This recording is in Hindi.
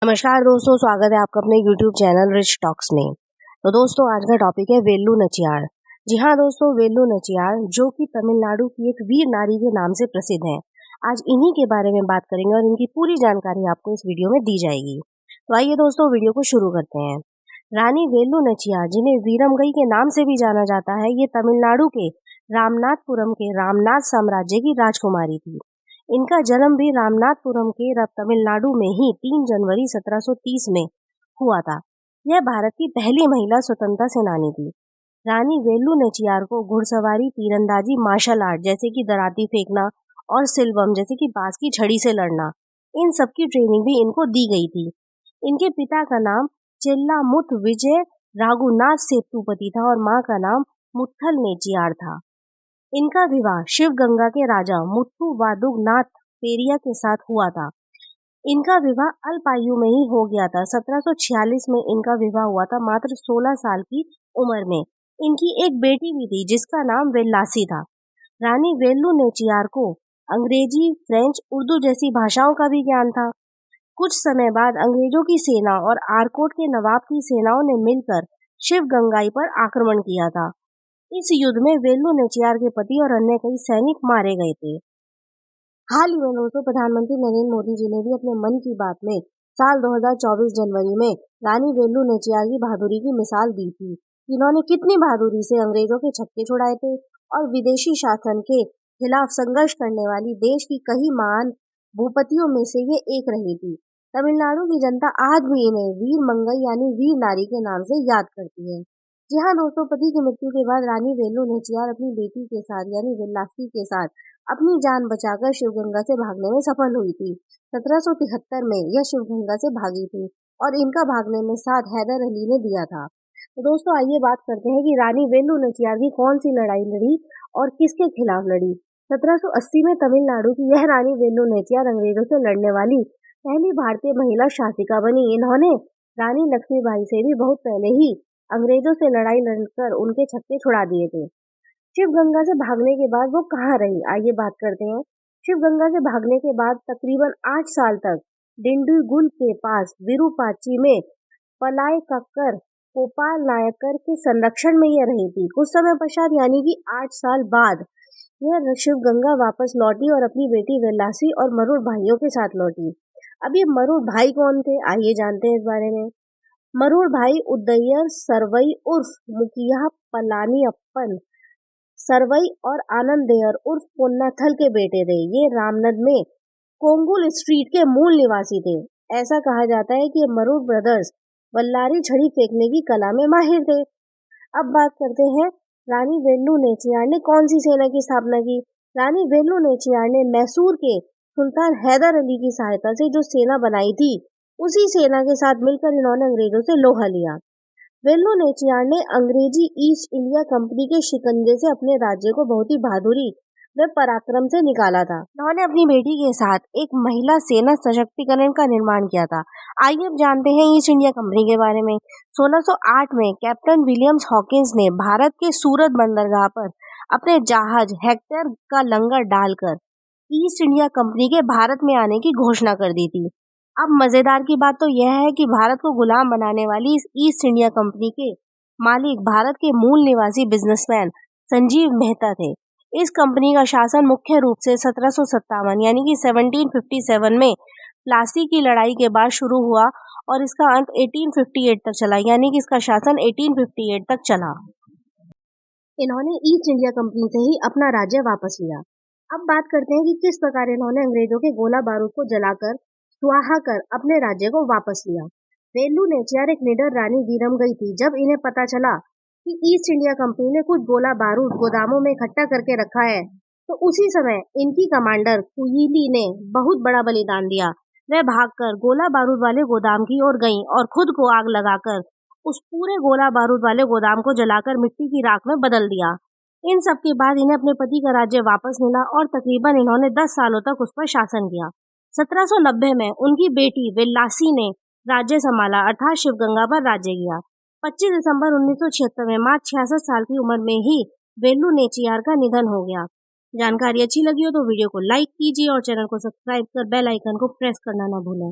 नमस्कार दोस्तों, स्वागत है आपका अपने YouTube चैनल रिच टॉक्स में। तो दोस्तों, आज का टॉपिक है वेल्लू नचियार। जी हाँ दोस्तों, वेल्लू नचियार जो कि तमिलनाडु की एक वीर नारी के नाम से प्रसिद्ध है। आज इन्हीं के बारे में बात करेंगे और इनकी पूरी जानकारी आपको इस वीडियो में दी जाएगी। तो आइए दोस्तों, वीडियो को शुरू करते हैं। रानी वेल्लू नचियार, जिन्हें वीरमगई के नाम से भी जाना जाता है, ये तमिलनाडु के रामनाथपुरम के रामनाथ साम्राज्य की राजकुमारी थी। इनका जन्म भी रामनाथपुरम के तमिलनाडु में ही 3 जनवरी 1730 में हुआ था। यह भारत की पहली महिला स्वतंत्रता सेनानी थी। रानी वेल्लू नचियार को घुड़सवारी, तीरंदाजी, मार्शल आर्ट जैसे कि दराती फेंकना और सिलवम जैसे कि बांस की छड़ी से लड़ना, इन सब की ट्रेनिंग भी इनको दी गई थी। इनके पिता का नाम चिल्लामुथ विजय राघुनाथ सेतुपति था और माँ का नाम मुत्थल नेचियार था। इनका विवाह शिव गंगा के राजा मुत्थु वादुगनाथ पेरिया के साथ हुआ था। इनका विवाह अल्प आयु में ही हो गया था। 1746 में इनका विवाह हुआ था, मात्र 16 साल की उम्र में। इनकी एक बेटी भी थी जिसका नाम वेल्लासी था। रानी वेल्लू नेचियार को अंग्रेजी, फ्रेंच, उर्दू जैसी भाषाओं का भी ज्ञान था। कुछ समय बाद अंग्रेजों की सेना और आरकोट के नवाब की सेनाओं ने मिलकर शिवगंगाई पर आक्रमण किया था। इस युद्ध में वेल्लू नचियार के पति और अन्य कई सैनिक मारे गए थे। हाल ही में दोस्तों, प्रधानमंत्री नरेंद्र मोदी जी ने भी अपने मन की बात में साल 2024 जनवरी में रानी वेल्लू नचियार की बहादुरी की मिसाल दी थी। इन्होंने कितनी बहादुरी से अंग्रेजों के छक्के छुड़ाए थे और विदेशी शासन के खिलाफ संघर्ष करने वाली देश की कई महान भूपतियों में से ये एक रही थी। तमिलनाडु की जनता आज भी इन्हें वीर मंगई यानी वीर नारी के नाम से याद करती है। जी हाँ दोस्तों, पति की मृत्यु के बाद रानी वेल्लू नचियार अपनी बेटी के साथ यानी वेल्लासी के साथ अपनी जान बचाकर शिवगंगा से भागने में सफल हुई थी। 1773 में यह शिवगंगा से भागी थी और इनका भागने में साथ हैदर अली ने दिया था। तो दोस्तों, आइए बात करते हैं कि रानी वेल्लू नचियार की कौन सी लड़ाई लड़ी और किसके खिलाफ लड़ी। 1780 में तमिलनाडु की यह रानी वेल्लू नचियार अंग्रेजों से लड़ने वाली पहली भारतीय महिला शासिका बनी। इन्होंने रानी लक्ष्मीबाई से भी बहुत पहले ही अंग्रेजों से लड़ाई लड़कर उनके छक्के छुड़ा दिए थे। शिवगंगा से भागने के बाद वो कहाँ रही, आइए बात करते हैं। शिवगंगा से भागने के बाद तकरीबन 8 साल तक डिंडीगुल के पास विरूपाची में पलाय कक्कर गोपाल नायकर के संरक्षण में यह रही थी। कुछ समय पश्चात यानी कि 8 साल बाद यह शिवगंगा वापस लौटी और अपनी बेटी वेल्लासी और मरुड़ भाइयों के साथ लौटी। अब ये मरुड़ भाई कौन थे, आइए जानते हैं इस बारे में। मरुड़ भाई उदय्यर सरवई उर्फ मुखिया पलानीअप्पन सरवई और आनंदेयर उर्फ पोन्नाथल के बेटे थे। ये रामनद में कोंगुल स्ट्रीट के मूल निवासी थे। ऐसा कहा जाता है कि मरुड़ ब्रदर्स बल्लारी छड़ी फेंकने की कला में माहिर थे। अब बात करते हैं रानी वेल्लू नेचियार ने कौन सी सेना की स्थापना की। रानी वेल्लू नेचियार ने मैसूर के सुल्तान हैदर अली की सहायता से जो सेना बनाई थी, उसी सेना के साथ मिलकर इन्होंने अंग्रेजों से लोहा लिया। वेल्लू नेचियार ने अंग्रेजी ईस्ट इंडिया कंपनी के शिकंजे से अपने राज्य को बहुत ही बहादुरी व पराक्रम से निकाला था। उन्होंने अपनी बेटी के साथ एक महिला सेना सशक्तिकरण का निर्माण किया था। आइए अब जानते हैं ईस्ट इंडिया कंपनी के बारे में। 1608 में कैप्टन विलियम्स हॉकिंस ने भारत के सूरत बंदरगाह पर अपने जहाज हेक्टर का लंगर डालकर ईस्ट इंडिया कंपनी के भारत में आने की घोषणा कर दी थी। अब मजेदार की बात तो यह है कि भारत को गुलाम बनाने वाली इस ईस्ट इंडिया कंपनी के मालिक भारत के मूल निवासी बिजनेसमैन संजीव मेहता थे। इस कंपनी का शासन मुख्य रूप से 1757 यानी कि 1757 में प्लासी की लड़ाई के बाद शुरू हुआ और इसका अंत 1858 तक चला, यानी कि इसका शासन 1858 तक चला। इन्होंने ईस्ट इंडिया कंपनी से ही अपना राज्य वापस लिया। अब बात करते हैं कि किस प्रकार इन्होंने अंग्रेजों के गोला बारूद को जलाकर स्वाहा कर अपने राज्य को वापस लिया। वेल्लू नेचियार एक निडर रानी वीरमगई थी। जब इन्हें पता चला कि ईस्ट इंडिया कंपनी ने कुछ गोला बारूद गोदामों में इकट्ठा करके रखा है, तो उसी समय इनकी कमांडर कुयिली ने बहुत बड़ा बलिदान दिया। वह भागकर गोला बारूद वाले गोदाम की ओर गईं और खुद को आग लगाकर उस पूरे गोला बारूद वाले गोदाम को जलाकर मिट्टी की राख में बदल दिया। इन सब के बाद इन्हें अपने पति का राज्य वापस मिला और तकरीबन इन्होंने 10 सालों तक उस पर शासन किया। 1790 में उनकी बेटी वेल्लासी ने राज्य संभाला, अर्थात शिवगंगा पर राज्य किया। 25 दिसंबर 1976 में मात्र 66 साल की उम्र में ही वेल्लू नेचियार का निधन हो गया। जानकारी अच्छी लगी हो तो वीडियो को लाइक कीजिए और चैनल को सब्सक्राइब कर बेल आइकन को प्रेस करना न भूलें।